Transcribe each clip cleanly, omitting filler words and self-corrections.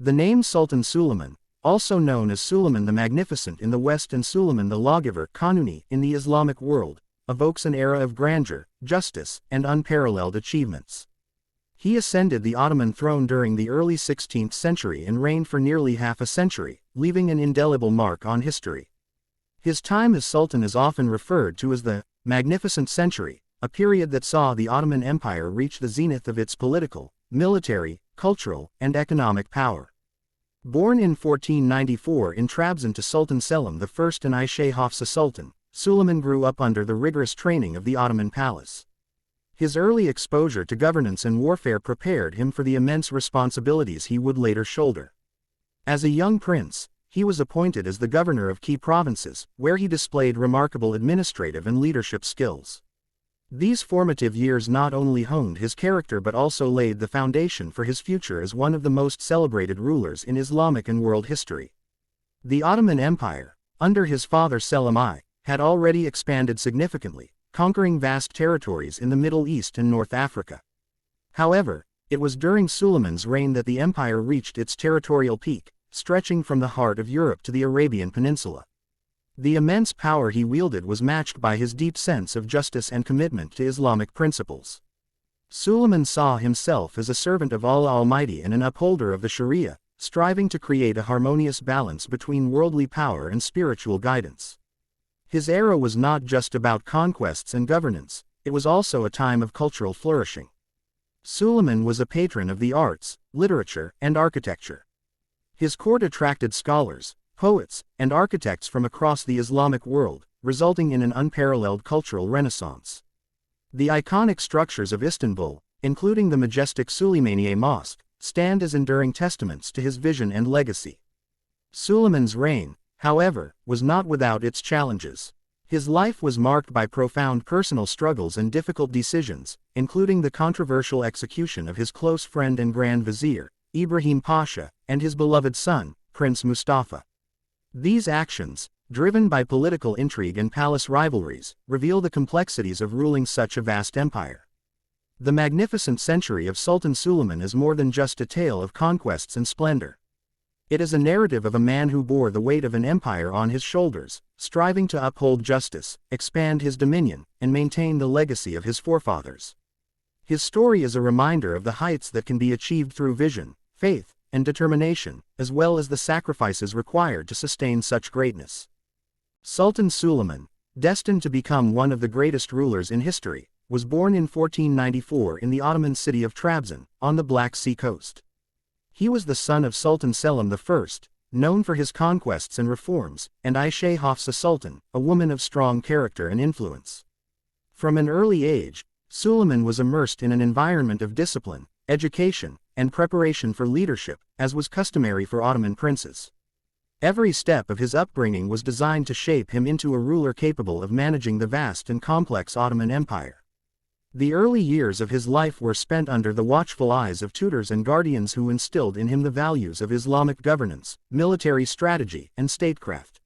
The name Sultan Suleiman, also known as Suleiman the Magnificent in the West and Suleiman the Lawgiver Kanuni in the Islamic world, evokes an era of grandeur, justice, and unparalleled achievements. He ascended the Ottoman throne during the early 16th century and reigned for nearly half a century, leaving an indelible mark on history. His time as Sultan is often referred to as the Magnificent Century, a period that saw the Ottoman Empire reach the zenith of its political, military, cultural, and economic power. Born in 1494 in Trabzon to Sultan Selim I and Ayşe Hafsa Sultan, Suleiman grew up under the rigorous training of the Ottoman palace. His early exposure to governance and warfare prepared him for the immense responsibilities he would later shoulder. As a young prince, he was appointed as the governor of key provinces, where he displayed remarkable administrative and leadership skills. These formative years not only honed his character but also laid the foundation for his future as one of the most celebrated rulers in Islamic and world history. The Ottoman Empire, under his father Selim I, had already expanded significantly, conquering vast territories in the Middle East and North Africa. However, it was during Suleiman's reign that the empire reached its territorial peak, stretching from the heart of Europe to the Arabian Peninsula. The immense power he wielded was matched by his deep sense of justice and commitment to Islamic principles. Suleiman saw himself as a servant of Allah Almighty and an upholder of the Sharia, striving to create a harmonious balance between worldly power and spiritual guidance. His era was not just about conquests and governance, it was also a time of cultural flourishing. Suleiman was a patron of the arts, literature, and architecture. His court attracted scholars, poets, and architects from across the Islamic world, resulting in an unparalleled cultural renaissance. The iconic structures of Istanbul, including the majestic Süleymaniye Mosque, stand as enduring testaments to his vision and legacy. Suleiman's reign, however, was not without its challenges. His life was marked by profound personal struggles and difficult decisions, including the controversial execution of his close friend and Grand Vizier, Ibrahim Pasha, and his beloved son, Prince Mustafa. These actions, driven by political intrigue and palace rivalries, reveal the complexities of ruling such a vast empire. The magnificent century of Sultan Suleiman is more than just a tale of conquests and splendor. It is a narrative of a man who bore the weight of an empire on his shoulders, striving to uphold justice, expand his dominion, and maintain the legacy of his forefathers. His story is a reminder of the heights that can be achieved through vision, faith, and determination, as well as the sacrifices required to sustain such greatness. Sultan Suleiman, destined to become one of the greatest rulers in history, was born in 1494 in the Ottoman city of Trabzon, on the Black Sea coast. He was the son of Sultan Selim I, known for his conquests and reforms, and Ayşe Hafsa Sultan, a woman of strong character and influence. From an early age, Suleiman was immersed in an environment of discipline, education, and preparation for leadership, as was customary for Ottoman princes. Every step of his upbringing was designed to shape him into a ruler capable of managing the vast and complex Ottoman Empire. The early years of his life were spent under the watchful eyes of tutors and guardians who instilled in him the values of Islamic governance, military strategy, and statecraft.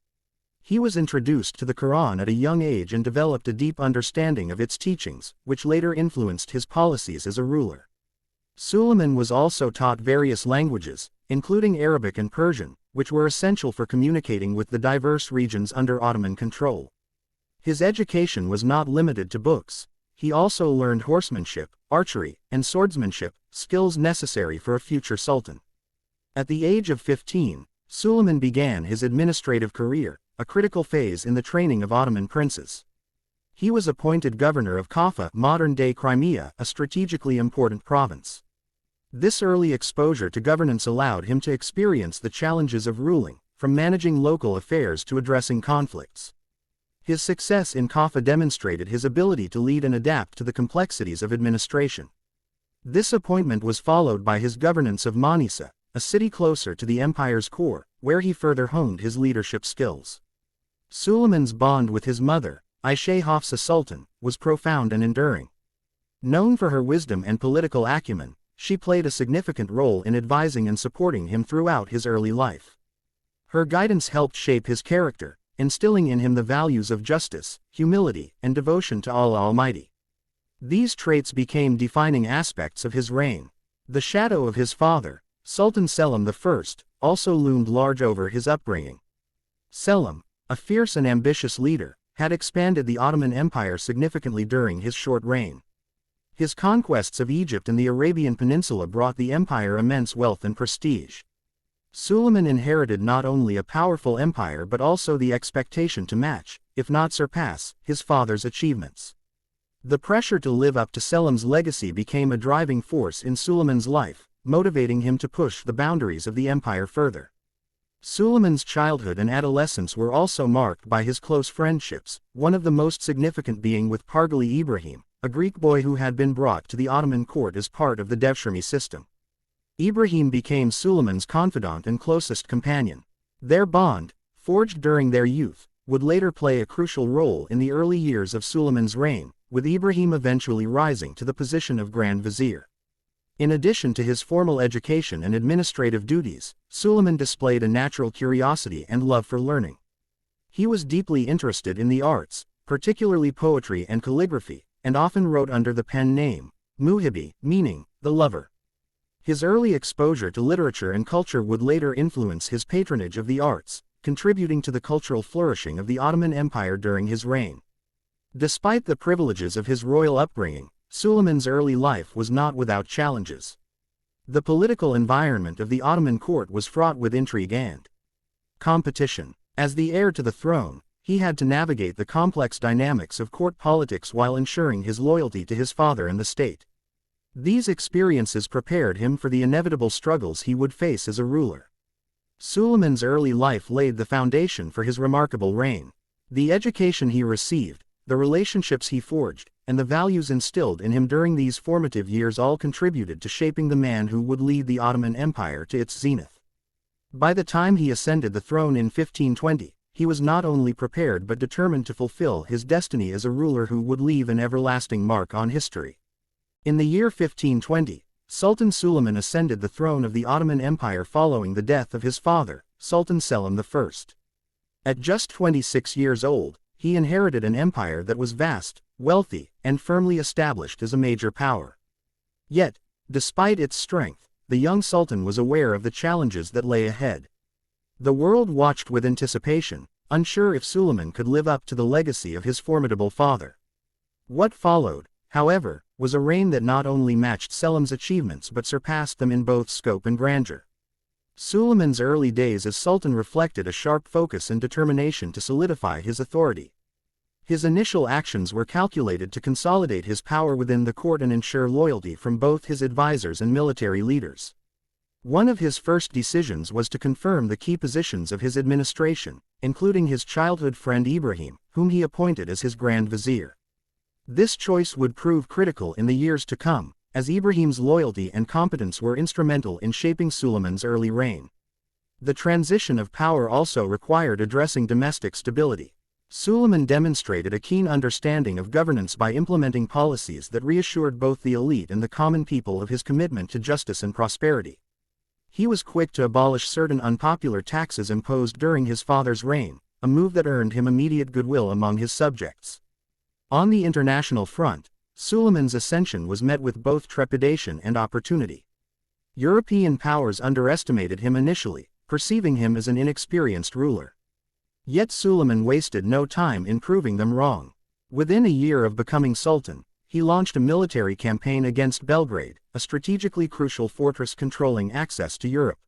He was introduced to the Quran at a young age and developed a deep understanding of its teachings, which later influenced his policies as a ruler. Suleiman was also taught various languages, including Arabic and Persian, which were essential for communicating with the diverse regions under Ottoman control. His education was not limited to books. He also learned horsemanship, archery, and swordsmanship, skills necessary for a future sultan. At the age of 15, Suleiman began his administrative career, a critical phase in the training of Ottoman princes. He was appointed governor of Kaffa, modern-day Crimea, a strategically important province. This early exposure to governance allowed him to experience the challenges of ruling, from managing local affairs to addressing conflicts. His success in Kaffa demonstrated his ability to lead and adapt to the complexities of administration. This appointment was followed by his governance of Manisa, a city closer to the empire's core, where he further honed his leadership skills. Suleiman's bond with his mother, Ayşe Hafsa Sultan, was profound and enduring. Known for her wisdom and political acumen, she played a significant role in advising and supporting him throughout his early life. Her guidance helped shape his character, instilling in him the values of justice, humility, and devotion to Allah Almighty. These traits became defining aspects of his reign. The shadow of his father, Sultan Selim I, also loomed large over his upbringing. Selim, a fierce and ambitious leader, had expanded the Ottoman Empire significantly during his short reign. His conquests of Egypt and the Arabian Peninsula brought the empire immense wealth and prestige. Suleiman inherited not only a powerful empire but also the expectation to match, if not surpass, his father's achievements. The pressure to live up to Selim's legacy became a driving force in Suleiman's life, motivating him to push the boundaries of the empire further. Suleiman's childhood and adolescence were also marked by his close friendships, one of the most significant being with Pargali Ibrahim, a Greek boy who had been brought to the Ottoman court as part of the Devshirme system. Ibrahim became Suleiman's confidant and closest companion. Their bond, forged during their youth, would later play a crucial role in the early years of Suleiman's reign, with Ibrahim eventually rising to the position of Grand Vizier. In addition to his formal education and administrative duties, Suleiman displayed a natural curiosity and love for learning. He was deeply interested in the arts, particularly poetry and calligraphy, and often wrote under the pen name, Muhibi, meaning, the lover. His early exposure to literature and culture would later influence his patronage of the arts, contributing to the cultural flourishing of the Ottoman Empire during his reign. Despite the privileges of his royal upbringing, Suleiman's early life was not without challenges. The political environment of the Ottoman court was fraught with intrigue and competition. As the heir to the throne, he had to navigate the complex dynamics of court politics while ensuring his loyalty to his father and the state. These experiences prepared him for the inevitable struggles he would face as a ruler. Suleiman's early life laid the foundation for his remarkable reign. The education he received, the relationships he forged, and the values instilled in him during these formative years all contributed to shaping the man who would lead the Ottoman Empire to its zenith. By the time he ascended the throne in 1520, he was not only prepared but determined to fulfill his destiny as a ruler who would leave an everlasting mark on history. In the year 1520, Sultan Suleiman ascended the throne of the Ottoman Empire following the death of his father, Sultan Selim I. At just 26 years old, he inherited an empire that was vast, wealthy, and firmly established as a major power. Yet, despite its strength, the young sultan was aware of the challenges that lay ahead. The world watched with anticipation, unsure if Suleiman could live up to the legacy of his formidable father. What followed, however, was a reign that not only matched Selim's achievements but surpassed them in both scope and grandeur. Suleiman's early days as sultan reflected a sharp focus and determination to solidify his authority. His initial actions were calculated to consolidate his power within the court and ensure loyalty from both his advisors and military leaders. One of his first decisions was to confirm the key positions of his administration, including his childhood friend Ibrahim, whom he appointed as his Grand Vizier. This choice would prove critical in the years to come, as Ibrahim's loyalty and competence were instrumental in shaping Suleiman's early reign. The transition of power also required addressing domestic stability. Suleiman demonstrated a keen understanding of governance by implementing policies that reassured both the elite and the common people of his commitment to justice and prosperity. He was quick to abolish certain unpopular taxes imposed during his father's reign, a move that earned him immediate goodwill among his subjects. On the international front, Suleiman's ascension was met with both trepidation and opportunity. European powers underestimated him initially, perceiving him as an inexperienced ruler. Yet Suleiman wasted no time in proving them wrong. Within a year of becoming sultan, he launched a military campaign against Belgrade, a strategically crucial fortress controlling access to Europe.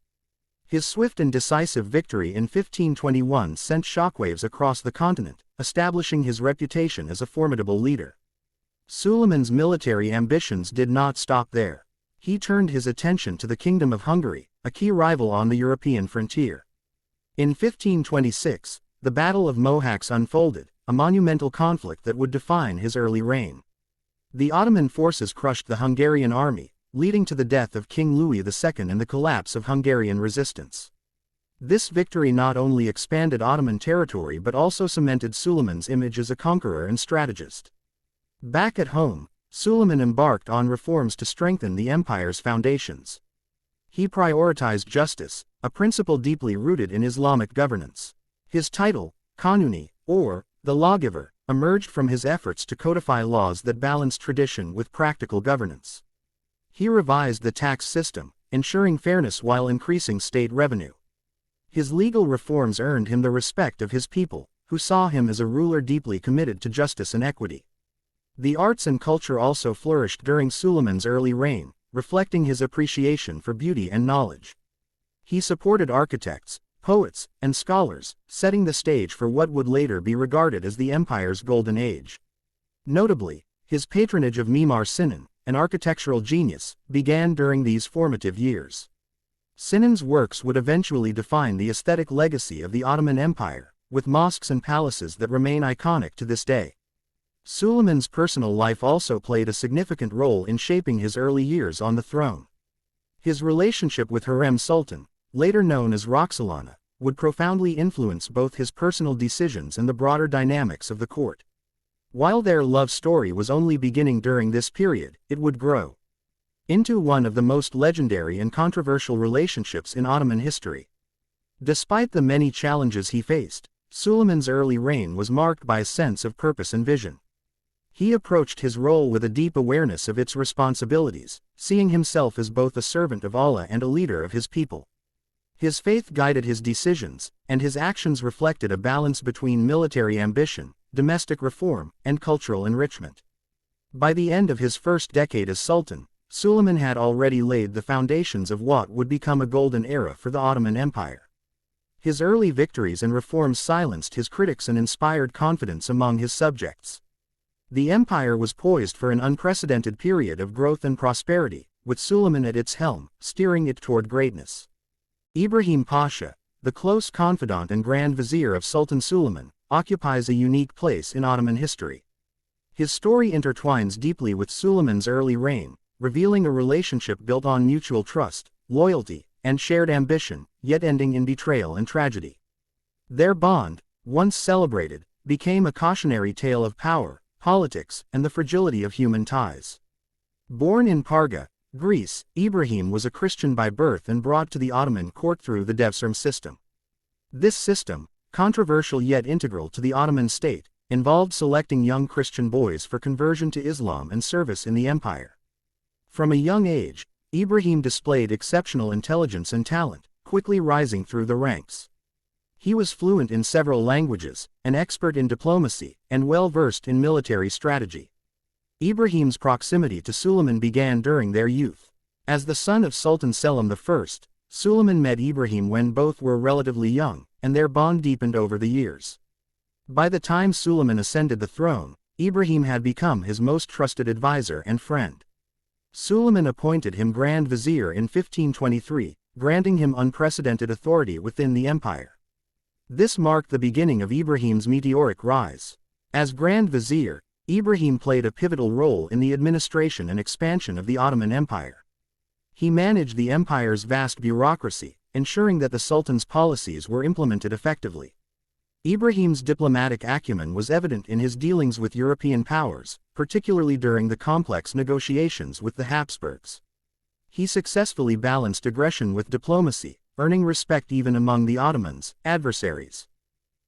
His swift and decisive victory in 1521 sent shockwaves across the continent, establishing his reputation as a formidable leader. Suleiman's military ambitions did not stop there. He turned his attention to the Kingdom of Hungary, a key rival on the European frontier. In 1526, the Battle of Mohacs unfolded, a monumental conflict that would define his early reign. The Ottoman forces crushed the Hungarian army, leading to the death of King Louis II and the collapse of Hungarian resistance. This victory not only expanded Ottoman territory but also cemented Suleiman's image as a conqueror and strategist. Back at home, Suleiman embarked on reforms to strengthen the empire's foundations. He prioritized justice, a principle deeply rooted in Islamic governance. His title, Kanuni, or the Lawgiver, emerged from his efforts to codify laws that balanced tradition with practical governance. He revised the tax system, ensuring fairness while increasing state revenue. His legal reforms earned him the respect of his people, who saw him as a ruler deeply committed to justice and equity. The arts and culture also flourished during Suleiman's early reign, reflecting his appreciation for beauty and knowledge. He supported architects, poets, and scholars, setting the stage for what would later be regarded as the empire's golden age. Notably, his patronage of Mimar Sinan, an architectural genius, began during these formative years. Sinan's works would eventually define the aesthetic legacy of the Ottoman Empire, with mosques and palaces that remain iconic to this day. Suleiman's personal life also played a significant role in shaping his early years on the throne. His relationship with Hurrem Sultan, later known as Roxolana, would profoundly influence both his personal decisions and the broader dynamics of the court. While their love story was only beginning during this period, it would grow into one of the most legendary and controversial relationships in Ottoman history. Despite the many challenges he faced, Suleiman's early reign was marked by a sense of purpose and vision. He approached his role with a deep awareness of its responsibilities, seeing himself as both a servant of Allah and a leader of his people. His faith guided his decisions, and his actions reflected a balance between military ambition, domestic reform, and cultural enrichment. By the end of his first decade as Sultan, Suleiman had already laid the foundations of what would become a golden era for the Ottoman Empire. His early victories and reforms silenced his critics and inspired confidence among his subjects. The empire was poised for an unprecedented period of growth and prosperity, with Suleiman at its helm, steering it toward greatness. Ibrahim Pasha, the close confidant and Grand Vizier of Sultan Suleiman, occupies a unique place in Ottoman history. His story intertwines deeply with Suleiman's early reign, revealing a relationship built on mutual trust, loyalty, and shared ambition, yet ending in betrayal and tragedy. Their bond, once celebrated, became a cautionary tale of power, politics, and the fragility of human ties. Born in Parga, Greece, Ibrahim was a Christian by birth and brought to the Ottoman court through the Devshirme system. This system, controversial yet integral to the Ottoman state, involved selecting young Christian boys for conversion to Islam and service in the empire. From a young age, Ibrahim displayed exceptional intelligence and talent, quickly rising through the ranks. He was fluent in several languages, an expert in diplomacy, and well-versed in military strategy. Ibrahim's proximity to Suleiman began during their youth. As the son of Sultan Selim I, Suleiman met Ibrahim when both were relatively young, and their bond deepened over the years. By the time Suleiman ascended the throne, Ibrahim had become his most trusted advisor and friend. Suleiman appointed him Grand Vizier in 1523, granting him unprecedented authority within the empire. This marked the beginning of Ibrahim's meteoric rise. As Grand Vizier, Ibrahim played a pivotal role in the administration and expansion of the Ottoman Empire. He managed the empire's vast bureaucracy, ensuring that the Sultan's policies were implemented effectively. Ibrahim's diplomatic acumen was evident in his dealings with European powers, particularly during the complex negotiations with the Habsburgs. He successfully balanced aggression with diplomacy, earning respect even among the Ottomans' adversaries.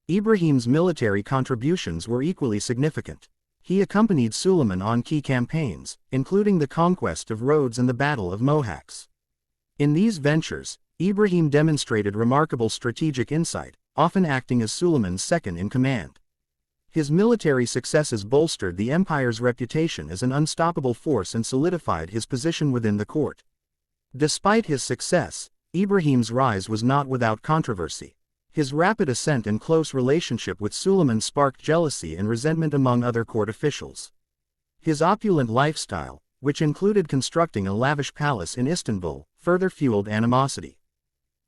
Ibrahim's military contributions were equally significant. He accompanied Suleiman on key campaigns, including the conquest of Rhodes and the Battle of Mohacs. In these ventures, Ibrahim demonstrated remarkable strategic insight, often acting as Suleiman's second-in-command. His military successes bolstered the empire's reputation as an unstoppable force and solidified his position within the court. Despite his success, Ibrahim's rise was not without controversy. His rapid ascent and close relationship with Suleiman sparked jealousy and resentment among other court officials. His opulent lifestyle, which included constructing a lavish palace in Istanbul, further fueled animosity.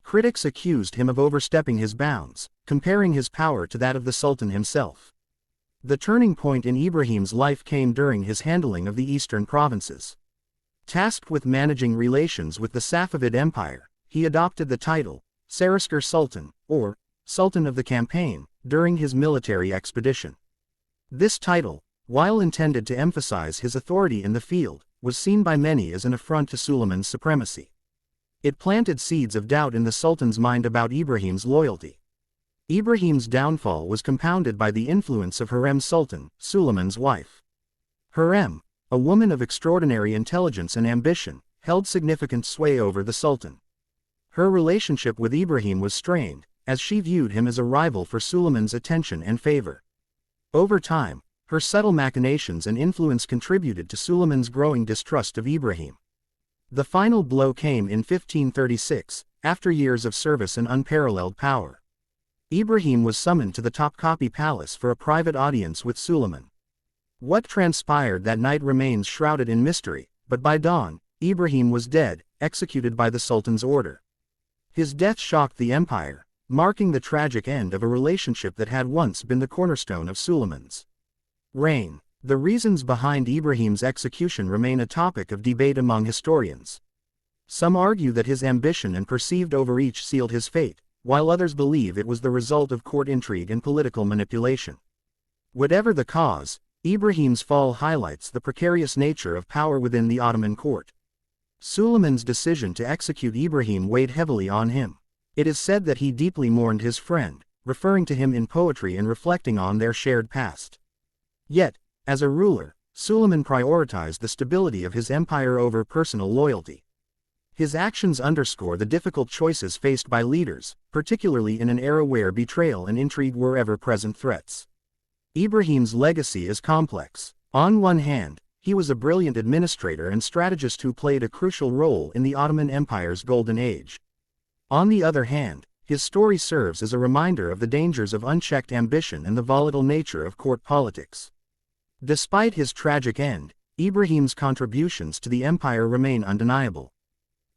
Critics accused him of overstepping his bounds, comparing his power to that of the Sultan himself. The turning point in Ibrahim's life came during his handling of the eastern provinces. Tasked with managing relations with the Safavid Empire, he adopted the title, Saraskar Sultan, or Sultan of the Campaign, during his military expedition. This title, while intended to emphasize his authority in the field, was seen by many as an affront to Suleiman's supremacy. It planted seeds of doubt in the Sultan's mind about Ibrahim's loyalty. Ibrahim's downfall was compounded by the influence of Hurrem Sultan, Suleiman's wife. Hurrem, a woman of extraordinary intelligence and ambition, held significant sway over the Sultan. Her relationship with Ibrahim was strained, as she viewed him as a rival for Suleiman's attention and favor. Over time, her subtle machinations and influence contributed to Suleiman's growing distrust of Ibrahim. The final blow came in 1536, after years of service and unparalleled power. Ibrahim was summoned to the Topkapi Palace for a private audience with Suleiman. What transpired that night remains shrouded in mystery, but by dawn, Ibrahim was dead, executed by the Sultan's order. His death shocked the empire, marking the tragic end of a relationship that had once been the cornerstone of Suleiman's reign. The reasons behind Ibrahim's execution remain a topic of debate among historians. Some argue that his ambition and perceived overreach sealed his fate, while others believe it was the result of court intrigue and political manipulation. Whatever the cause, Ibrahim's fall highlights the precarious nature of power within the Ottoman court. Suleiman's decision to execute Ibrahim weighed heavily on him. It is said that he deeply mourned his friend, referring to him in poetry and reflecting on their shared past. Yet, as a ruler, Suleiman prioritized the stability of his empire over personal loyalty. His actions underscore the difficult choices faced by leaders, particularly in an era where betrayal and intrigue were ever-present threats. Ibrahim's legacy is complex. On one hand, he was a brilliant administrator and strategist who played a crucial role in the Ottoman Empire's golden age. On the other hand, his story serves as a reminder of the dangers of unchecked ambition and the volatile nature of court politics. Despite his tragic end, Ibrahim's contributions to the empire remain undeniable.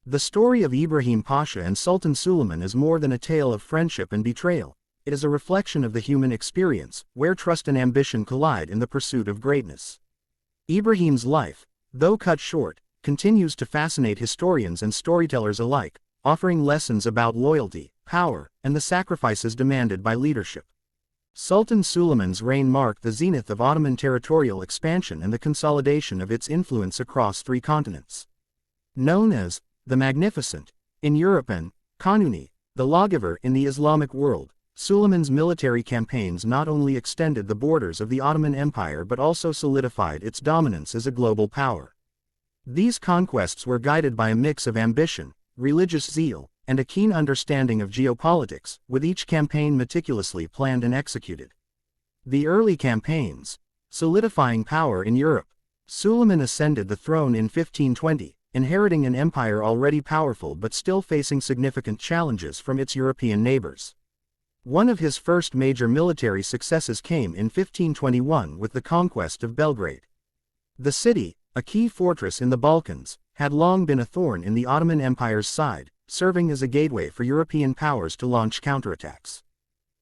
The story of Ibrahim Pasha and Sultan Suleiman is more than a tale of friendship and betrayal. It is a reflection of the human experience, where trust and ambition collide in the pursuit of greatness. Ibrahim's life, though cut short, continues to fascinate historians and storytellers alike, offering lessons about loyalty, power, and the sacrifices demanded by leadership. Sultan Suleiman's reign marked the zenith of Ottoman territorial expansion and the consolidation of its influence across 3 continents. Known as the Magnificent in Europe and Kanuni, the Lawgiver in the Islamic world, Suleiman's military campaigns not only extended the borders of the Ottoman Empire but also solidified its dominance as a global power. These conquests were guided by a mix of ambition, religious zeal, and a keen understanding of geopolitics, with each campaign meticulously planned and executed. The early campaigns, solidifying power in Europe. Suleiman ascended the throne in 1520, inheriting an empire already powerful but still facing significant challenges from its European neighbors. One of his first major military successes came in 1521 with the conquest of Belgrade. The city, a key fortress in the Balkans, had long been a thorn in the Ottoman Empire's side, serving as a gateway for European powers to launch counterattacks.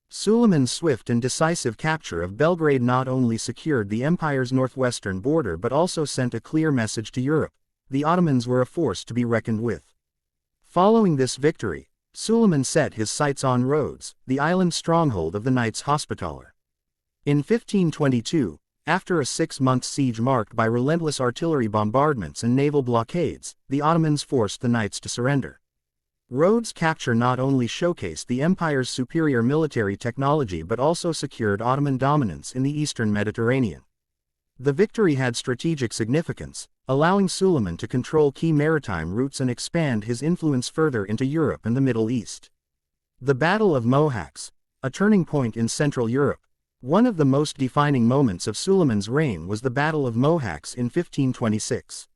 Suleiman's swift and decisive capture of Belgrade not only secured the empire's northwestern border but also sent a clear message to Europe: the Ottomans were a force to be reckoned with. Following this victory, Suleiman set his sights on Rhodes, the island stronghold of the Knights Hospitaller. In 1522, after a 6-month siege marked by relentless artillery bombardments and naval blockades, the Ottomans forced the Knights to surrender. Rhodes' capture not only showcased the empire's superior military technology but also secured Ottoman dominance in the eastern Mediterranean. The victory had strategic significance, allowing Suleiman to control key maritime routes and expand his influence further into Europe and the Middle East. The Battle of Mohacs, a turning point in Central Europe. One of the most defining moments of Suleiman's reign was the Battle of Mohacs in 1526.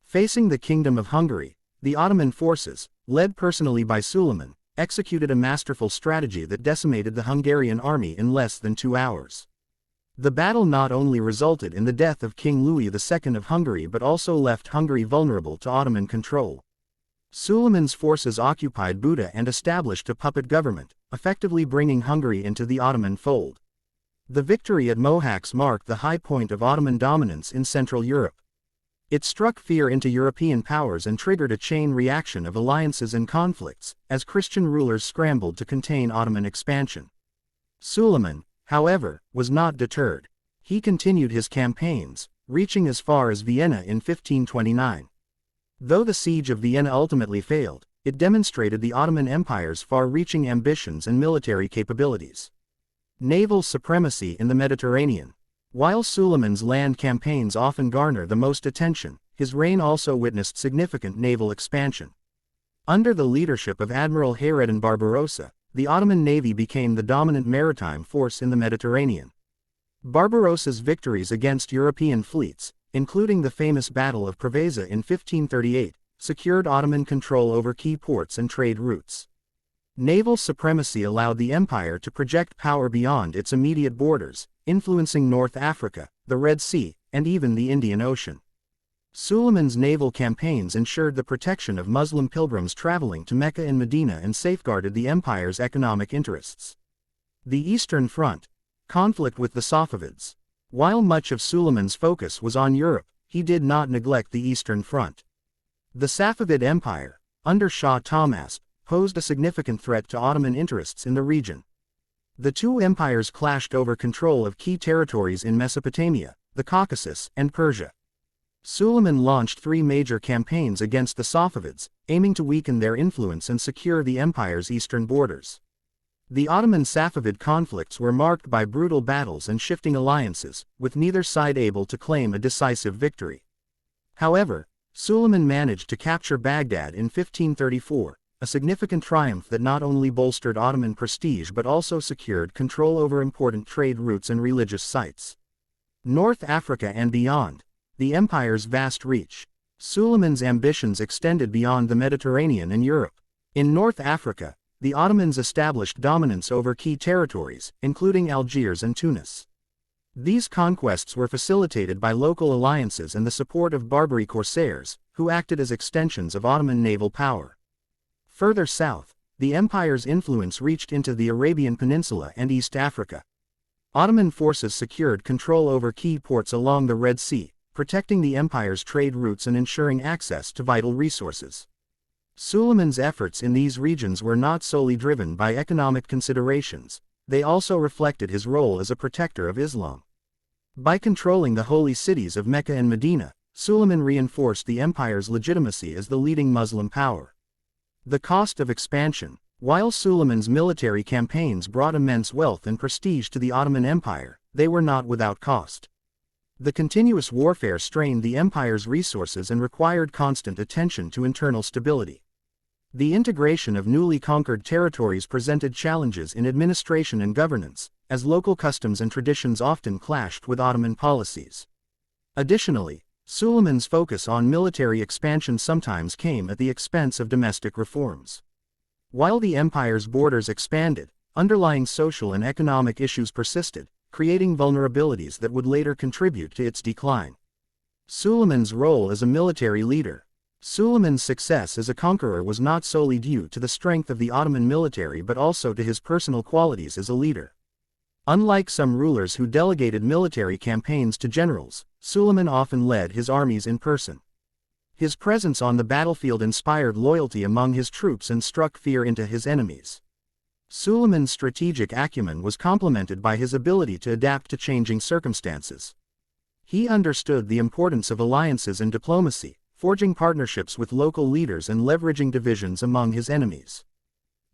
Facing the Kingdom of Hungary, the Ottoman forces, led personally by Suleiman, executed a masterful strategy that decimated the Hungarian army in less than 2 hours. The battle not only resulted in the death of King Louis II of Hungary but also left Hungary vulnerable to Ottoman control. Suleiman's forces occupied Buda and established a puppet government, effectively bringing Hungary into the Ottoman fold. The victory at Mohacs marked the high point of Ottoman dominance in Central Europe. It struck fear into European powers and triggered a chain reaction of alliances and conflicts, as Christian rulers scrambled to contain Ottoman expansion. Suleiman, however, was not deterred. He continued his campaigns, reaching as far as Vienna in 1529. Though the siege of Vienna ultimately failed, it demonstrated the Ottoman Empire's far-reaching ambitions and military capabilities. Naval supremacy in the Mediterranean. While Suleiman's land campaigns often garner the most attention, his reign also witnessed significant naval expansion. Under the leadership of Admiral Hayreddin Barbarossa, the Ottoman navy became the dominant maritime force in the Mediterranean. Barbarossa's victories against European fleets, including the famous Battle of Preveza in 1538, secured Ottoman control over key ports and trade routes. Naval supremacy allowed the empire to project power beyond its immediate borders, influencing North Africa, the Red Sea, and even the Indian Ocean. Suleiman's naval campaigns ensured the protection of Muslim pilgrims traveling to Mecca and Medina and safeguarded the empire's economic interests. The Eastern Front. Conflict with the Safavids. While much of Suleiman's focus was on Europe, he did not neglect the Eastern Front. The Safavid Empire, under Shah Tahmasp, posed a significant threat to Ottoman interests in the region. The two empires clashed over control of key territories in Mesopotamia, the Caucasus, and Persia. Suleiman launched three major campaigns against the Safavids, aiming to weaken their influence and secure the empire's eastern borders. The Ottoman-Safavid conflicts were marked by brutal battles and shifting alliances, with neither side able to claim a decisive victory. However, Suleiman managed to capture Baghdad in 1534, a significant triumph that not only bolstered Ottoman prestige but also secured control over important trade routes and religious sites. North Africa and beyond. The empire's vast reach. Suleiman's ambitions extended beyond the Mediterranean and Europe. In North Africa, the Ottomans established dominance over key territories, including Algiers and Tunis. These conquests were facilitated by local alliances and the support of Barbary corsairs, who acted as extensions of Ottoman naval power. Further south, the empire's influence reached into the Arabian Peninsula and East Africa. Ottoman forces secured control over key ports along the Red Sea, protecting the empire's trade routes and ensuring access to vital resources. Suleiman's efforts in these regions were not solely driven by economic considerations, they also reflected his role as a protector of Islam. By controlling the holy cities of Mecca and Medina, Suleiman reinforced the empire's legitimacy as the leading Muslim power. The cost of expansion. While Suleiman's military campaigns brought immense wealth and prestige to the Ottoman Empire, they were not without cost. The continuous warfare strained the empire's resources and required constant attention to internal stability. The integration of newly conquered territories presented challenges in administration and governance, as local customs and traditions often clashed with Ottoman policies. Additionally, Suleiman's focus on military expansion sometimes came at the expense of domestic reforms. While the empire's borders expanded, underlying social and economic issues persisted, creating vulnerabilities that would later contribute to its decline. Suleiman's role as a military leader. Suleiman's success as a conqueror was not solely due to the strength of the Ottoman military but also to his personal qualities as a leader. Unlike some rulers who delegated military campaigns to generals, Suleiman often led his armies in person. His presence on the battlefield inspired loyalty among his troops and struck fear into his enemies. Suleiman's strategic acumen was complemented by his ability to adapt to changing circumstances. He understood the importance of alliances and diplomacy, forging partnerships with local leaders and leveraging divisions among his enemies.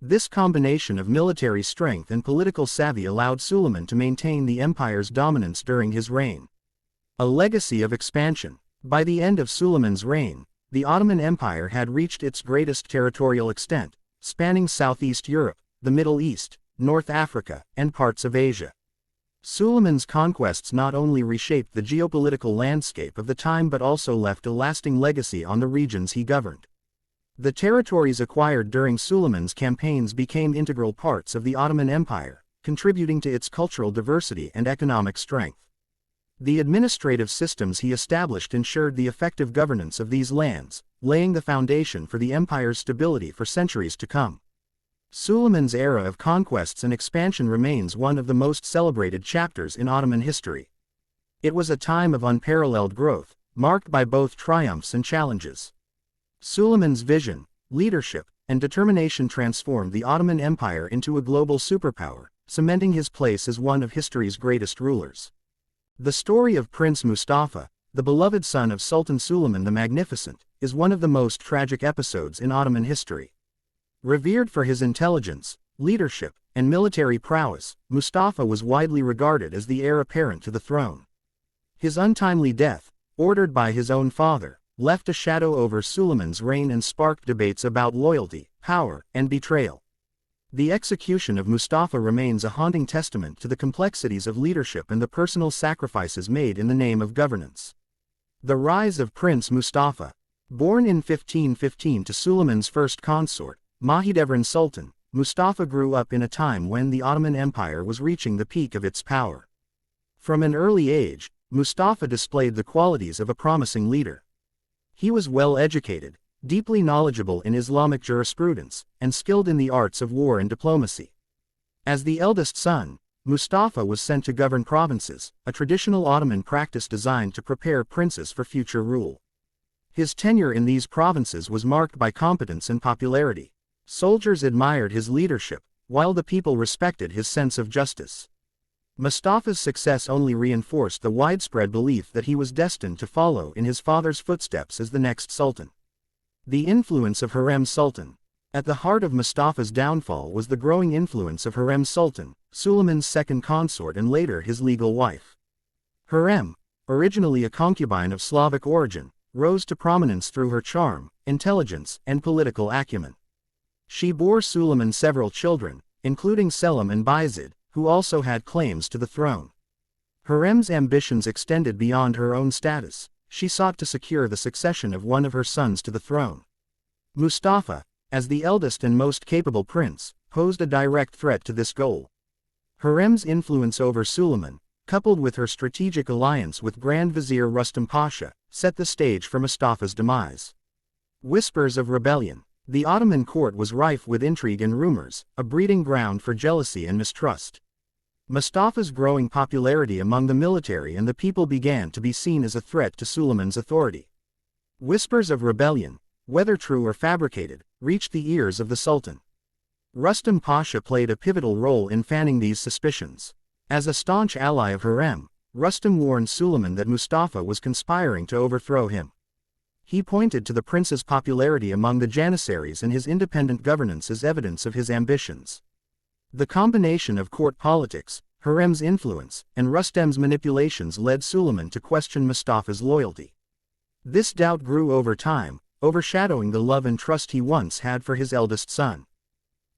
This combination of military strength and political savvy allowed Suleiman to maintain the empire's dominance during his reign. A legacy of expansion. By the end of Suleiman's reign, the Ottoman Empire had reached its greatest territorial extent, spanning Southeast Europe, the Middle East, North Africa, and parts of Asia. Suleiman's conquests not only reshaped the geopolitical landscape of the time but also left a lasting legacy on the regions he governed. The territories acquired during Suleiman's campaigns became integral parts of the Ottoman Empire, contributing to its cultural diversity and economic strength. The administrative systems he established ensured the effective governance of these lands, laying the foundation for the empire's stability for centuries to come. Suleiman's era of conquests and expansion remains one of the most celebrated chapters in Ottoman history. It was a time of unparalleled growth, marked by both triumphs and challenges. Suleiman's vision, leadership, and determination transformed the Ottoman Empire into a global superpower, cementing his place as one of history's greatest rulers. The story of Prince Mustafa, the beloved son of Sultan Suleiman the Magnificent, is one of the most tragic episodes in Ottoman history. Revered for his intelligence, leadership, and military prowess, Mustafa was widely regarded as the heir apparent to the throne. His untimely death, ordered by his own father, left a shadow over Suleiman's reign and sparked debates about loyalty, power, and betrayal. The execution of Mustafa remains a haunting testament to the complexities of leadership and the personal sacrifices made in the name of governance. The rise of Prince Mustafa. Born in 1515 to Suleiman's first consort, Mahidevran Sultan, Mustafa grew up in a time when the Ottoman Empire was reaching the peak of its power. From an early age, Mustafa displayed the qualities of a promising leader. He was well educated, deeply knowledgeable in Islamic jurisprudence, and skilled in the arts of war and diplomacy. As the eldest son, Mustafa was sent to govern provinces, a traditional Ottoman practice designed to prepare princes for future rule. His tenure in these provinces was marked by competence and popularity. Soldiers admired his leadership, while the people respected his sense of justice. Mustafa's success only reinforced the widespread belief that he was destined to follow in his father's footsteps as the next sultan. The influence of Hurrem Sultan. At the heart of Mustafa's downfall was the growing influence of Hurrem Sultan, Suleiman's second consort and later his legal wife. Hurrem, originally a concubine of Slavic origin, rose to prominence through her charm, intelligence, and political acumen. She bore Suleiman several children, including Selim and Bayezid, who also had claims to the throne. Hurrem's ambitions extended beyond her own status. She sought to secure the succession of one of her sons to the throne. Mustafa, as the eldest and most capable prince, posed a direct threat to this goal. Hurrem's influence over Suleiman, coupled with her strategic alliance with Grand Vizier Rustam Pasha, set the stage for Mustafa's demise. Whispers of rebellion. The Ottoman court was rife with intrigue and rumors, a breeding ground for jealousy and mistrust. Mustafa's growing popularity among the military and the people began to be seen as a threat to Suleiman's authority. Whispers of rebellion, whether true or fabricated, reached the ears of the Sultan. Rustam Pasha played a pivotal role in fanning these suspicions. As a staunch ally of Hurrem, Rustam warned Suleiman that Mustafa was conspiring to overthrow him. He pointed to the prince's popularity among the Janissaries and his independent governance as evidence of his ambitions. The combination of court politics, Hurrem's influence, and Rustam's manipulations led Suleiman to question Mustafa's loyalty. This doubt grew over time, overshadowing the love and trust he once had for his eldest son.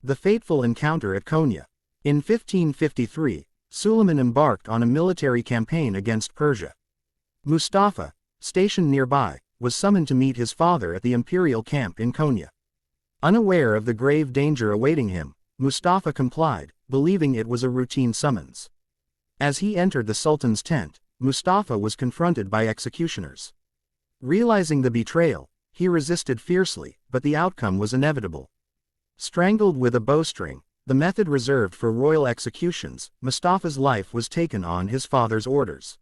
The fateful encounter at Konya. In 1553, Suleiman embarked on a military campaign against Persia. Mustafa, stationed nearby, was summoned to meet his father at the imperial camp in Konya. Unaware of the grave danger awaiting him, Mustafa complied, believing it was a routine summons. As he entered the Sultan's tent, Mustafa was confronted by executioners. Realizing the betrayal, he resisted fiercely, but the outcome was inevitable. Strangled with a bowstring, the method reserved for royal executions, Mustafa's life was taken on his father's orders.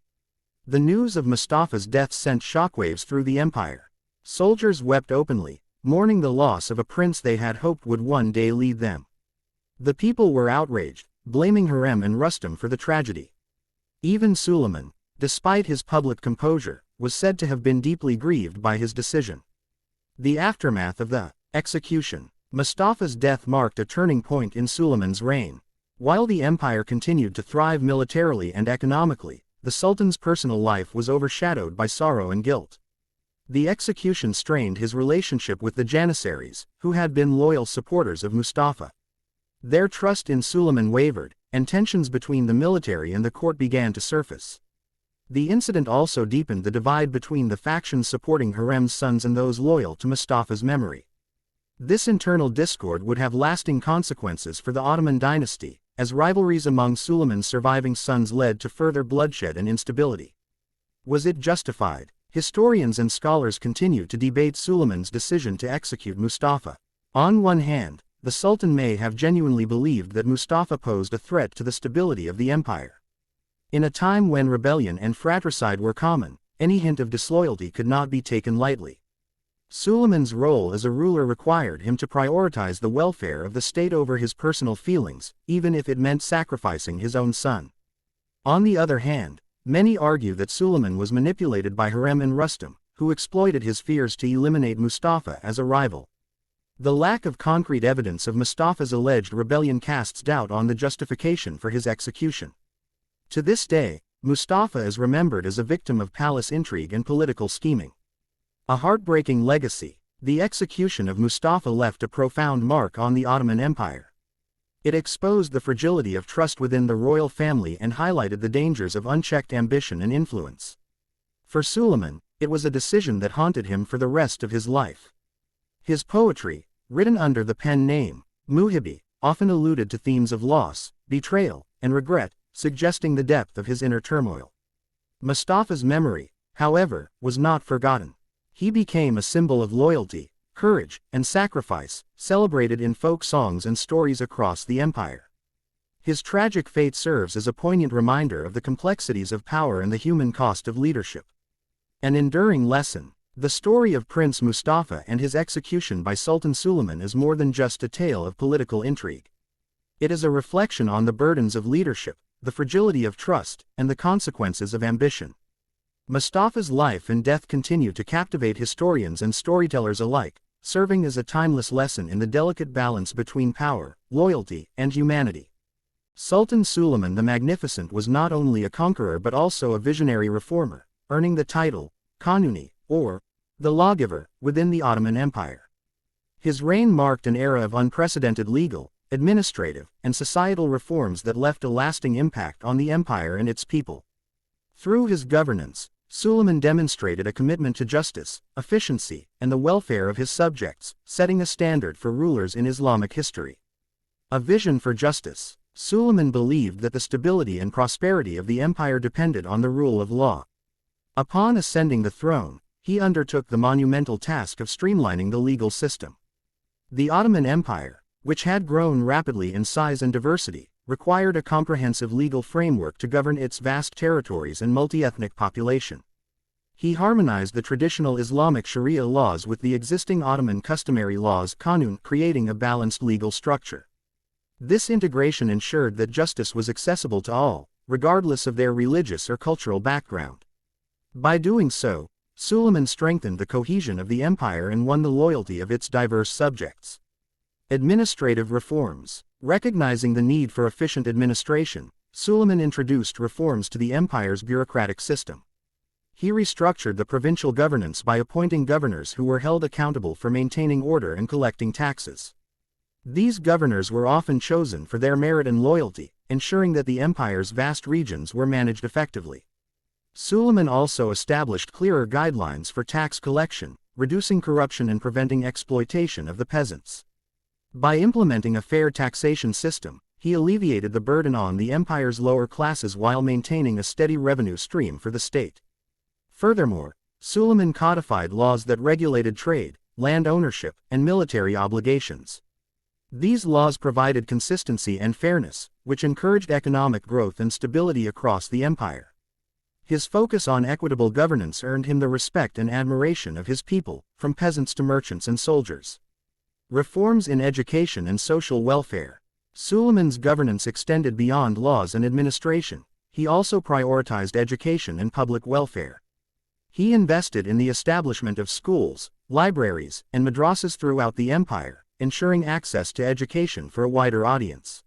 The news of Mustafa's death sent shockwaves through the empire. Soldiers wept openly, mourning the loss of a prince they had hoped would one day lead them. The people were outraged, blaming Hurrem and Rustam for the tragedy. Even Suleiman, despite his public composure, was said to have been deeply grieved by his decision. The aftermath of the execution. Mustafa's death marked a turning point in Suleiman's reign. While the empire continued to thrive militarily and economically, the Sultan's personal life was overshadowed by sorrow and guilt. The execution strained his relationship with the Janissaries, who had been loyal supporters of Mustafa. Their trust in Suleiman wavered, and tensions between the military and the court began to surface. The incident also deepened the divide between the factions supporting Hurrem's sons and those loyal to Mustafa's memory. This internal discord would have lasting consequences for the Ottoman dynasty, as rivalries among Suleiman's surviving sons led to further bloodshed and instability. Was it justified? Historians and scholars continue to debate Suleiman's decision to execute Mustafa. On one hand, the Sultan may have genuinely believed that Mustafa posed a threat to the stability of the empire. In a time when rebellion and fratricide were common, any hint of disloyalty could not be taken lightly. Suleiman's role as a ruler required him to prioritize the welfare of the state over his personal feelings, even if it meant sacrificing his own son. On the other hand, many argue that Suleiman was manipulated by Hurrem and Rustam, who exploited his fears to eliminate Mustafa as a rival. The lack of concrete evidence of Mustafa's alleged rebellion casts doubt on the justification for his execution. To this day, Mustafa is remembered as a victim of palace intrigue and political scheming. A heartbreaking legacy, the execution of Mustafa left a profound mark on the Ottoman Empire. It exposed the fragility of trust within the royal family and highlighted the dangers of unchecked ambition and influence. For Suleiman, it was a decision that haunted him for the rest of his life. His poetry, written under the pen name Muhibi, often alluded to themes of loss, betrayal, and regret, suggesting the depth of his inner turmoil. Mustafa's memory, however, was not forgotten. He became a symbol of loyalty, courage, and sacrifice, celebrated in folk songs and stories across the empire. His tragic fate serves as a poignant reminder of the complexities of power and the human cost of leadership. An enduring lesson, the story of Prince Mustafa and his execution by Sultan Suleiman is more than just a tale of political intrigue. It is a reflection on the burdens of leadership, the fragility of trust, and the consequences of ambition. Mustafa's life and death continue to captivate historians and storytellers alike, serving as a timeless lesson in the delicate balance between power, loyalty, and humanity. Sultan Suleiman the Magnificent was not only a conqueror but also a visionary reformer, earning the title, Kanuni, or the Lawgiver, within the Ottoman Empire. His reign marked an era of unprecedented legal, administrative, and societal reforms that left a lasting impact on the empire and its people. Through his governance, Suleiman demonstrated a commitment to justice, efficiency, and the welfare of his subjects, setting a standard for rulers in Islamic history. A vision for justice, Suleiman believed that the stability and prosperity of the empire depended on the rule of law. Upon ascending the throne, he undertook the monumental task of streamlining the legal system. The Ottoman Empire, which had grown rapidly in size and diversity, required a comprehensive legal framework to govern its vast territories and multi-ethnic population. He harmonized the traditional Islamic Sharia laws with the existing Ottoman customary laws Kanun, creating a balanced legal structure. This integration ensured that justice was accessible to all, regardless of their religious or cultural background. By doing so, Suleiman strengthened the cohesion of the empire and won the loyalty of its diverse subjects. Administrative reforms. Recognizing the need for efficient administration, Suleiman introduced reforms to the empire's bureaucratic system. He restructured the provincial governance by appointing governors who were held accountable for maintaining order and collecting taxes. These governors were often chosen for their merit and loyalty, ensuring that the empire's vast regions were managed effectively. Suleiman also established clearer guidelines for tax collection, reducing corruption and preventing exploitation of the peasants. By implementing a fair taxation system, he alleviated the burden on the empire's lower classes while maintaining a steady revenue stream for the state. Furthermore, Suleiman codified laws that regulated trade, land ownership, and military obligations. These laws provided consistency and fairness, which encouraged economic growth and stability across the empire. His focus on equitable governance earned him the respect and admiration of his people, from peasants to merchants and soldiers. Reforms in education and social welfare. Suleiman's governance extended beyond laws and administration. He also prioritized education and public welfare. He invested in the establishment of schools, libraries, and madrasas throughout the empire, ensuring access to education for a wider audience.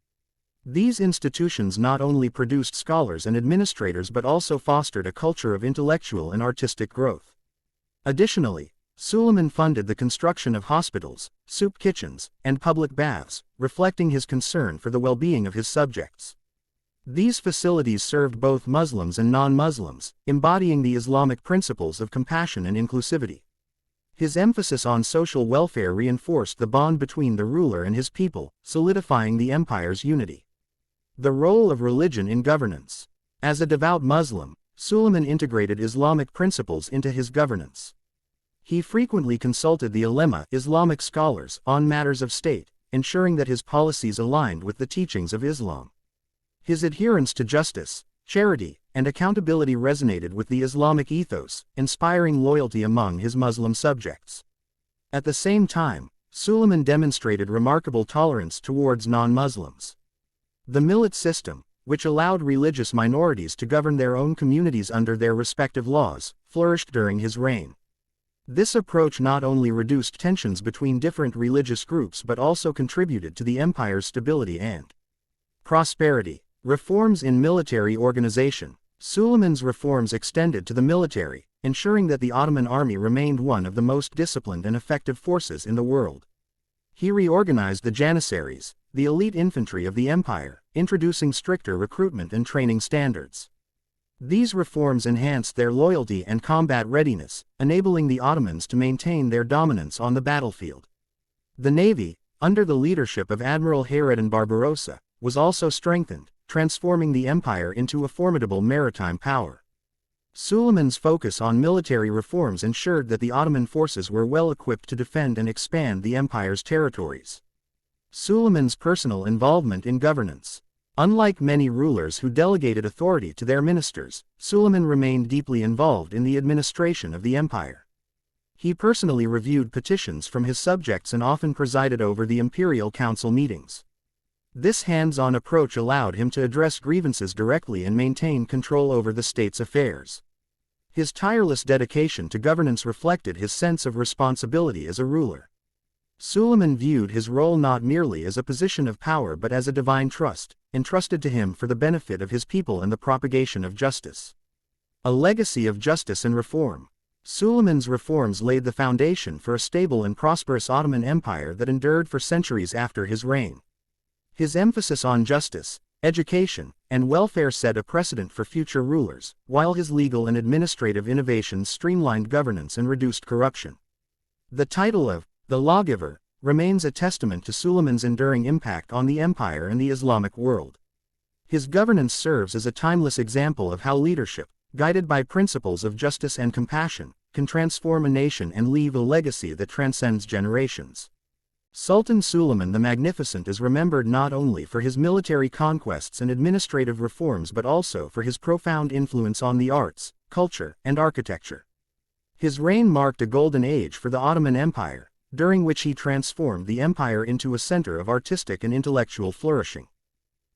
These institutions not only produced scholars and administrators but also fostered a culture of intellectual and artistic growth. Additionally, Suleiman funded the construction of hospitals, soup kitchens, and public baths, reflecting his concern for the well-being of his subjects. These facilities served both Muslims and non-Muslims, embodying the Islamic principles of compassion and inclusivity. His emphasis on social welfare reinforced the bond between the ruler and his people, solidifying the empire's unity. The role of religion in governance. As a devout Muslim, Suleiman integrated Islamic principles into his governance. He frequently consulted the ulema, Islamic scholars, on matters of state, ensuring that his policies aligned with the teachings of Islam. His adherence to justice, charity, and accountability resonated with the Islamic ethos, inspiring loyalty among his Muslim subjects. At the same time, Suleiman demonstrated remarkable tolerance towards non-Muslims. The millet system, which allowed religious minorities to govern their own communities under their respective laws, flourished during his reign. This approach not only reduced tensions between different religious groups but also contributed to the empire's stability and prosperity. Reforms in military organization. Suleiman's reforms extended to the military, ensuring that the Ottoman army remained one of the most disciplined and effective forces in the world. He reorganized the Janissaries, the elite infantry of the empire, introducing stricter recruitment and training standards. These reforms enhanced their loyalty and combat readiness, enabling the Ottomans to maintain their dominance on the battlefield. The navy, under the leadership of Admiral Hayreddin Barbarossa, was also strengthened, transforming the empire into a formidable maritime power. Suleiman's focus on military reforms ensured that the Ottoman forces were well equipped to defend and expand the empire's territories. Suleiman's personal involvement in governance. Unlike many rulers who delegated authority to their ministers, Suleiman remained deeply involved in the administration of the empire. He personally reviewed petitions from his subjects and often presided over the imperial council meetings. This hands-on approach allowed him to address grievances directly and maintain control over the state's affairs. His tireless dedication to governance reflected his sense of responsibility as a ruler. Suleiman viewed his role not merely as a position of power but as a divine trust, entrusted to him for the benefit of his people and the propagation of justice. A legacy of justice and reform. Suleiman's reforms laid the foundation for a stable and prosperous Ottoman Empire that endured for centuries after his reign. His emphasis on justice, education, and welfare set a precedent for future rulers, while his legal and administrative innovations streamlined governance and reduced corruption. The title of the Lawgiver remains a testament to Suleiman's enduring impact on the empire and the Islamic world. His governance serves as a timeless example of how leadership, guided by principles of justice and compassion, can transform a nation and leave a legacy that transcends generations. Sultan Suleiman the Magnificent is remembered not only for his military conquests and administrative reforms but also for his profound influence on the arts, culture, and architecture. His reign marked a golden age for the Ottoman Empire, during which he transformed the empire into a center of artistic and intellectual flourishing.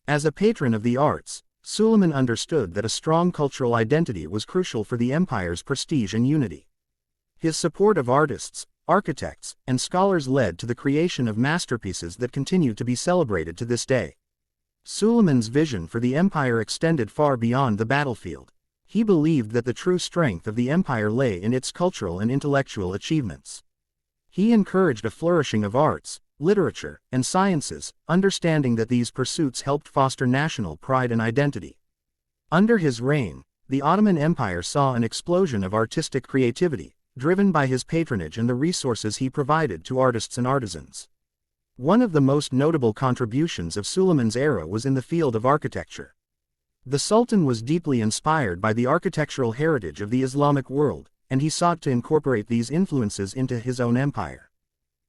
As a patron of the arts, Suleiman understood that a strong cultural identity was crucial for the empire's prestige and unity. His support of artists, architects, and scholars led to the creation of masterpieces that continue to be celebrated to this day. Suleiman's vision for the empire extended far beyond the battlefield. He believed that the true strength of the empire lay in its cultural and intellectual achievements. He encouraged a flourishing of arts, literature, and sciences, understanding that these pursuits helped foster national pride and identity. Under his reign, the Ottoman Empire saw an explosion of artistic creativity, driven by his patronage and the resources he provided to artists and artisans. One of the most notable contributions of Suleiman's era was in the field of architecture. The Sultan was deeply inspired by the architectural heritage of the Islamic world, and he sought to incorporate these influences into his own empire.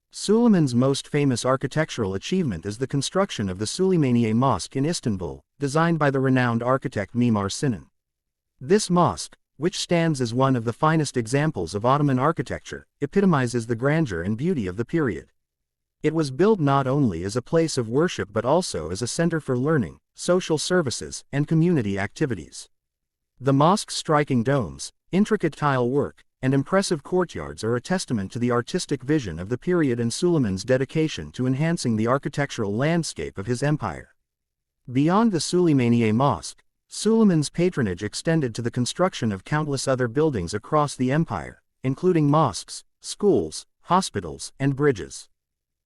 Suleiman's most famous architectural achievement is the construction of the Süleymaniye Mosque in Istanbul, designed by the renowned architect Mimar Sinan. This mosque, which stands as one of the finest examples of Ottoman architecture, epitomizes the grandeur and beauty of the period. It was built not only as a place of worship but also as a center for learning, social services, and community activities. The mosque's striking domes, intricate tile work, and impressive courtyards are a testament to the artistic vision of the period and Suleiman's dedication to enhancing the architectural landscape of his empire. Beyond the Süleymaniye Mosque, Suleiman's patronage extended to the construction of countless other buildings across the empire, including mosques, schools, hospitals, and bridges.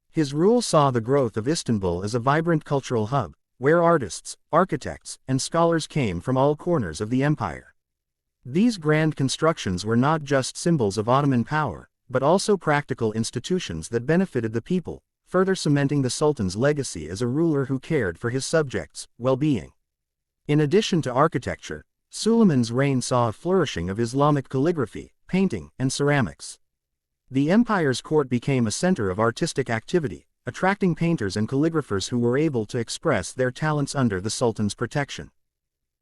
His rule saw the growth of Istanbul as a vibrant cultural hub, where artists, architects, and scholars came from all corners of the empire. These grand constructions were not just symbols of Ottoman power, but also practical institutions that benefited the people, further cementing the Sultan's legacy as a ruler who cared for his subjects' well-being. In addition to architecture, Suleiman's reign saw a flourishing of Islamic calligraphy, painting, and ceramics. The empire's court became a center of artistic activity, attracting painters and calligraphers who were able to express their talents under the Sultan's protection.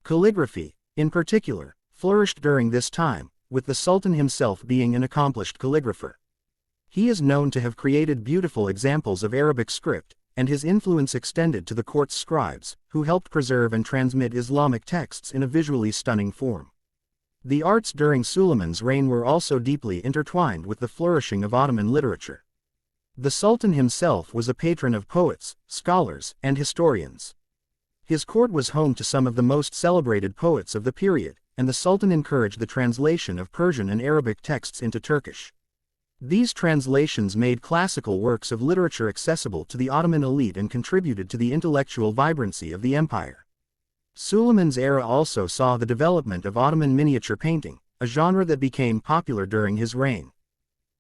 Calligraphy, in particular, flourished during this time, with the Sultan himself being an accomplished calligrapher. He is known to have created beautiful examples of Arabic script, and his influence extended to the court's scribes, who helped preserve and transmit Islamic texts in a visually stunning form. The arts during Suleiman's reign were also deeply intertwined with the flourishing of Ottoman literature. The Sultan himself was a patron of poets, scholars, and historians. His court was home to some of the most celebrated poets of the period, and the Sultan encouraged the translation of Persian and Arabic texts into Turkish. These translations made classical works of literature accessible to the Ottoman elite and contributed to the intellectual vibrancy of the empire. Suleiman's era also saw the development of Ottoman miniature painting, a genre that became popular during his reign.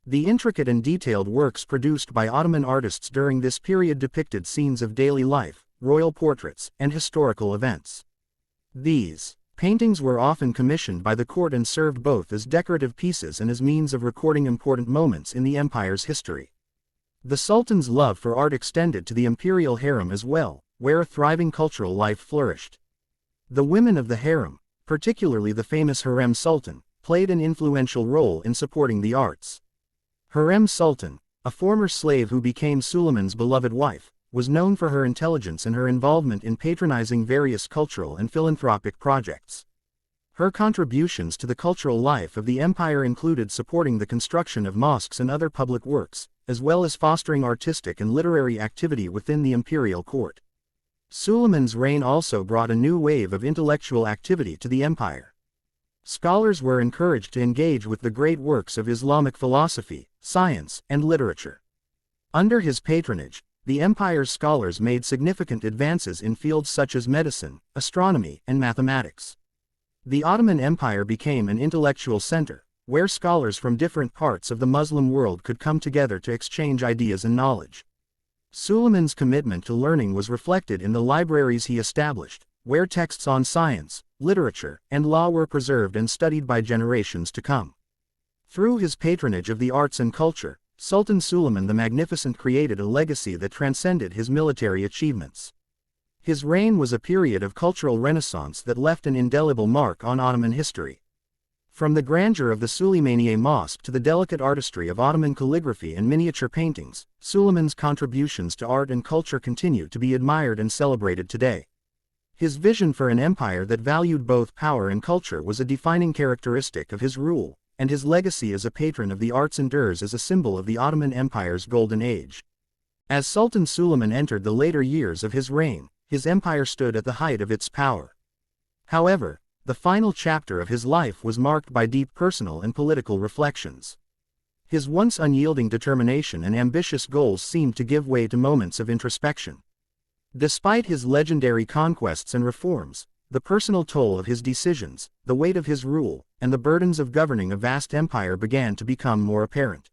The intricate and detailed works produced by Ottoman artists during this period depicted scenes of daily life, royal portraits, and historical events. These paintings were often commissioned by the court and served both as decorative pieces and as means of recording important moments in the empire's history. The Sultan's love for art extended to the imperial harem as well, where a thriving cultural life flourished. The women of the harem, particularly the famous Harem Sultan, played an influential role in supporting the arts. Harem Sultan, a former slave who became Suleiman's beloved wife, was known for her intelligence and her involvement in patronizing various cultural and philanthropic projects. Her contributions to the cultural life of the empire included supporting the construction of mosques and other public works, as well as fostering artistic and literary activity within the imperial court. Suleiman's reign also brought a new wave of intellectual activity to the empire. Scholars were encouraged to engage with the great works of Islamic philosophy, science, and literature. Under his patronage, the empire's scholars made significant advances in fields such as medicine, astronomy, and mathematics. The Ottoman Empire became an intellectual center, where scholars from different parts of the Muslim world could come together to exchange ideas and knowledge. Suleiman's commitment to learning was reflected in the libraries he established, where texts on science, literature, and law were preserved and studied by generations to come. Through his patronage of the arts and culture, Sultan Suleiman the Magnificent created a legacy that transcended his military achievements. His reign was a period of cultural renaissance that left an indelible mark on Ottoman history. From the grandeur of the Süleymaniye Mosque to the delicate artistry of Ottoman calligraphy and miniature paintings, Suleiman's contributions to art and culture continue to be admired and celebrated today. His vision for an empire that valued both power and culture was a defining characteristic of his rule, and his legacy as a patron of the arts endures as a symbol of the Ottoman Empire's golden age. As Sultan Suleiman entered the later years of his reign, his empire stood at the height of its power. However, the final chapter of his life was marked by deep personal and political reflections. His once unyielding determination and ambitious goals seemed to give way to moments of introspection. Despite his legendary conquests and reforms, the personal toll of his decisions, the weight of his rule, and the burdens of governing a vast empire began to become more apparent.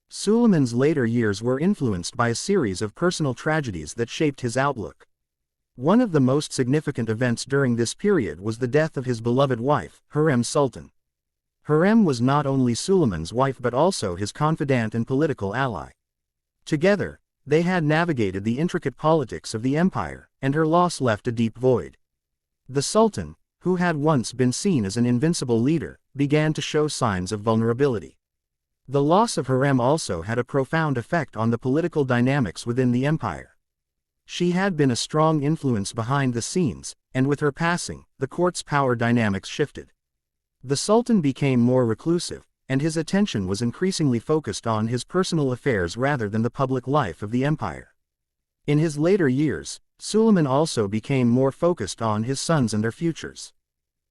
Suleiman's later years were influenced by a series of personal tragedies that shaped his outlook. One of the most significant events during this period was the death of his beloved wife, Harem Sultan. Harem was not only Suleiman's wife but also his confidant and political ally. Together, they had navigated the intricate politics of the empire, and her loss left a deep void. The Sultan, who had once been seen as an invincible leader, began to show signs of vulnerability. The loss of Harem also had a profound effect on the political dynamics within the empire. She had been a strong influence behind the scenes, and with her passing, the court's power dynamics shifted. The Sultan became more reclusive, and his attention was increasingly focused on his personal affairs rather than the public life of the empire. In his later years, Suleiman also became more focused on his sons and their futures.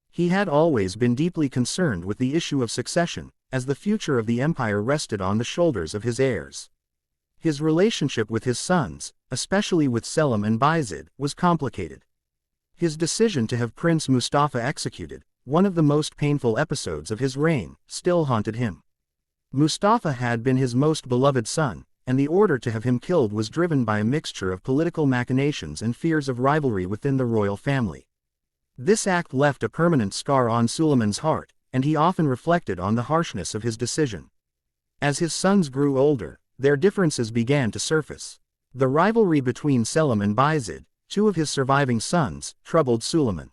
He had always been deeply concerned with the issue of succession, as the future of the empire rested on the shoulders of his heirs. His relationship with his sons, especially with Selim and Bayezid, was complicated. His decision to have Prince Mustafa executed, one of the most painful episodes of his reign, still haunted him. Mustafa had been his most beloved son, and the order to have him killed was driven by a mixture of political machinations and fears of rivalry within the royal family. This act left a permanent scar on Suleiman's heart, and he often reflected on the harshness of his decision. As his sons grew older, their differences began to surface. The rivalry between Selim and Bayezid, two of his surviving sons, troubled Suleiman.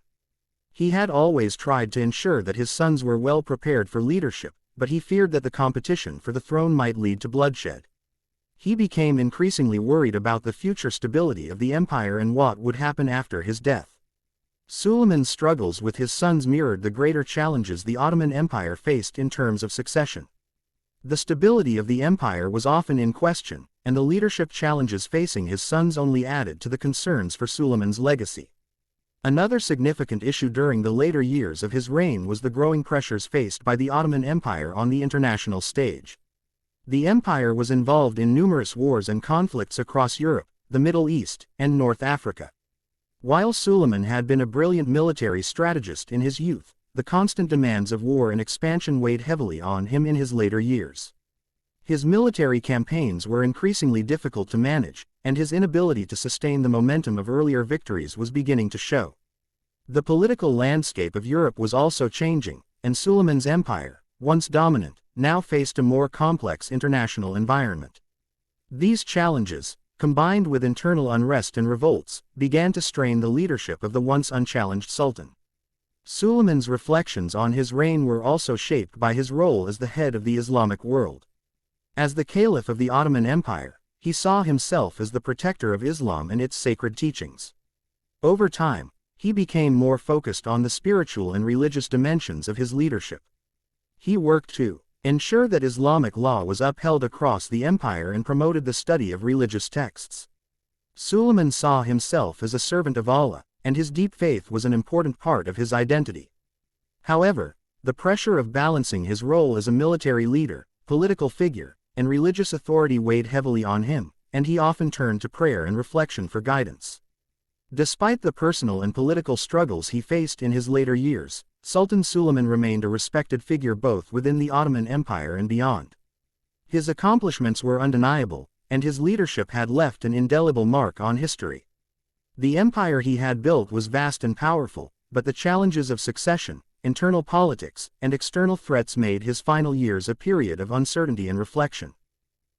He had always tried to ensure that his sons were well prepared for leadership, but he feared that the competition for the throne might lead to bloodshed. He became increasingly worried about the future stability of the empire and what would happen after his death. Suleiman's struggles with his sons mirrored the greater challenges the Ottoman Empire faced in terms of succession. The stability of the empire was often in question, and the leadership challenges facing his sons only added to the concerns for Suleiman's legacy. Another significant issue during the later years of his reign was the growing pressures faced by the Ottoman Empire on the international stage. The empire was involved in numerous wars and conflicts across Europe, the Middle East, and North Africa. While Suleiman had been a brilliant military strategist in his youth, the constant demands of war and expansion weighed heavily on him in his later years. His military campaigns were increasingly difficult to manage, and his inability to sustain the momentum of earlier victories was beginning to show. The political landscape of Europe was also changing, and Suleiman's empire, once dominant, now faced a more complex international environment. These challenges, combined with internal unrest and revolts, began to strain the leadership of the once unchallenged sultan. Suleiman's reflections on his reign were also shaped by his role as the head of the Islamic world. As the caliph of the Ottoman Empire, he saw himself as the protector of Islam and its sacred teachings. Over time, he became more focused on the spiritual and religious dimensions of his leadership. He worked to ensure that Islamic law was upheld across the empire and promoted the study of religious texts. Suleiman saw himself as a servant of Allah, and his deep faith was an important part of his identity. However, the pressure of balancing his role as a military leader, political figure, and religious authority weighed heavily on him, and he often turned to prayer and reflection for guidance. Despite the personal and political struggles he faced in his later years, Sultan Suleiman remained a respected figure both within the Ottoman Empire and beyond. His accomplishments were undeniable, and his leadership had left an indelible mark on history. The empire he had built was vast and powerful, but the challenges of succession, internal politics, and external threats made his final years a period of uncertainty and reflection.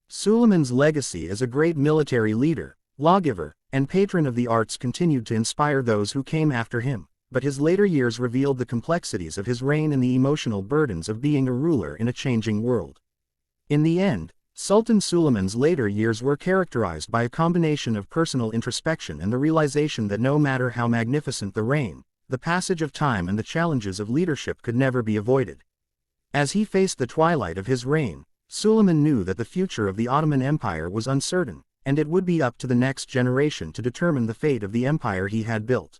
Suleiman's legacy as a great military leader, lawgiver, and patron of the arts continued to inspire those who came after him, but his later years revealed the complexities of his reign and the emotional burdens of being a ruler in a changing world. In the end, Sultan Suleiman's later years were characterized by a combination of personal introspection and the realization that no matter how magnificent the reign, the passage of time and the challenges of leadership could never be avoided. As he faced the twilight of his reign, Suleiman knew that the future of the Ottoman Empire was uncertain, and it would be up to the next generation to determine the fate of the empire he had built.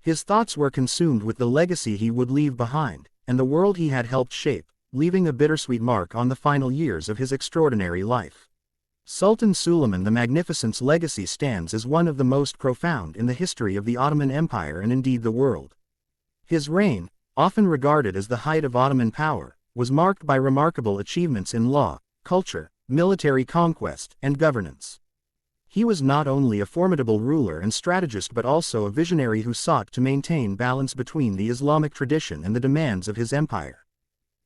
His thoughts were consumed with the legacy he would leave behind, and the world he had helped shape, leaving a bittersweet mark on the final years of his extraordinary life. Sultan Suleiman the Magnificent's legacy stands as one of the most profound in the history of the Ottoman Empire and indeed the world. His reign, often regarded as the height of Ottoman power, was marked by remarkable achievements in law, culture, military conquest, and governance. He was not only a formidable ruler and strategist but also a visionary who sought to maintain balance between the Islamic tradition and the demands of his empire.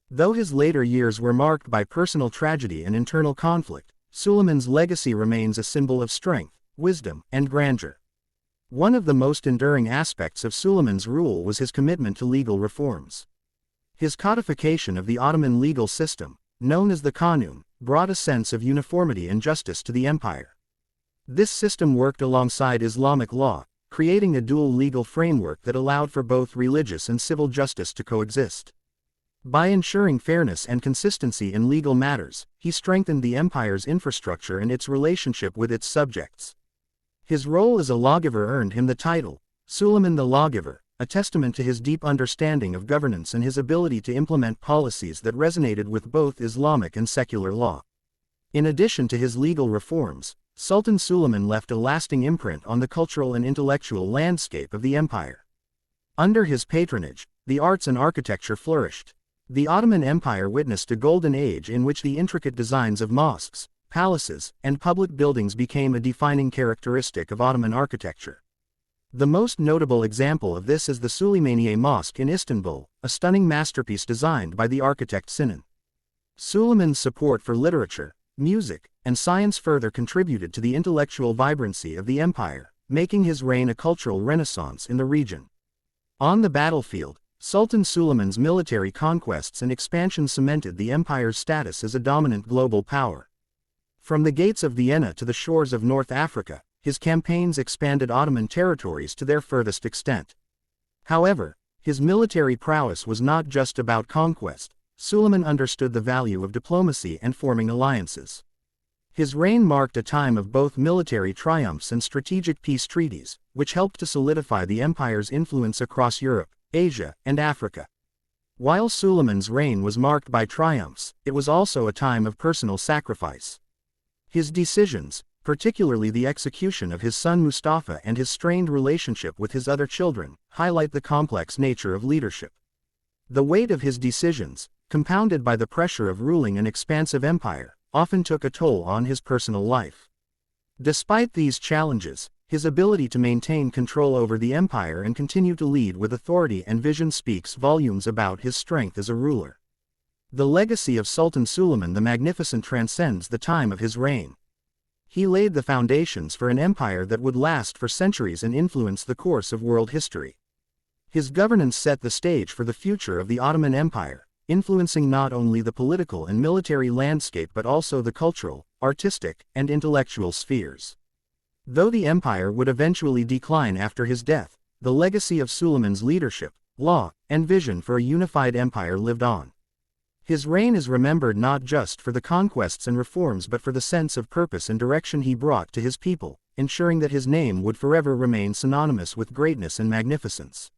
Though his later years were marked by personal tragedy and internal conflict, Suleiman's legacy remains a symbol of strength, wisdom, and grandeur. One of the most enduring aspects of Suleiman's rule was his commitment to legal reforms. His codification of the Ottoman legal system, known as the Kanun, brought a sense of uniformity and justice to the empire. This system worked alongside Islamic law, creating a dual legal framework that allowed for both religious and civil justice to coexist. By ensuring fairness and consistency in legal matters, he strengthened the empire's infrastructure and its relationship with its subjects. His role as a lawgiver earned him the title, Suleiman the Lawgiver, a testament to his deep understanding of governance and his ability to implement policies that resonated with both Islamic and secular law. In addition to his legal reforms, Sultan Suleiman left a lasting imprint on the cultural and intellectual landscape of the empire. Under his patronage, the arts and architecture flourished. The Ottoman Empire witnessed a golden age in which the intricate designs of mosques, palaces, and public buildings became a defining characteristic of Ottoman architecture. The most notable example of this is the Süleymaniye Mosque in Istanbul, a stunning masterpiece designed by the architect Sinan. Suleiman's support for literature, music, and science further contributed to the intellectual vibrancy of the empire, making his reign a cultural renaissance in the region. On the battlefield, Sultan Suleiman's military conquests and expansion cemented the empire's status as a dominant global power. From the gates of Vienna to the shores of North Africa, his campaigns expanded Ottoman territories to their furthest extent. However, his military prowess was not just about conquest. Suleiman understood the value of diplomacy and forming alliances. His reign marked a time of both military triumphs and strategic peace treaties, which helped to solidify the empire's influence across Europe, Asia, and Africa. While Suleiman's reign was marked by triumphs, it was also a time of personal sacrifice. His decisions, particularly the execution of his son Mustafa and his strained relationship with his other children, highlight the complex nature of leadership. The weight of his decisions, compounded by the pressure of ruling an expansive empire, often took a toll on his personal life. Despite these challenges, his ability to maintain control over the empire and continue to lead with authority and vision speaks volumes about his strength as a ruler. The legacy of Sultan Suleiman the Magnificent transcends the time of his reign. He laid the foundations for an empire that would last for centuries and influence the course of world history. His governance set the stage for the future of the Ottoman Empire, influencing not only the political and military landscape but also the cultural, artistic, and intellectual spheres. Though the empire would eventually decline after his death, the legacy of Suleiman's leadership, law, and vision for a unified empire lived on. His reign is remembered not just for the conquests and reforms but for the sense of purpose and direction he brought to his people, ensuring that his name would forever remain synonymous with greatness and magnificence.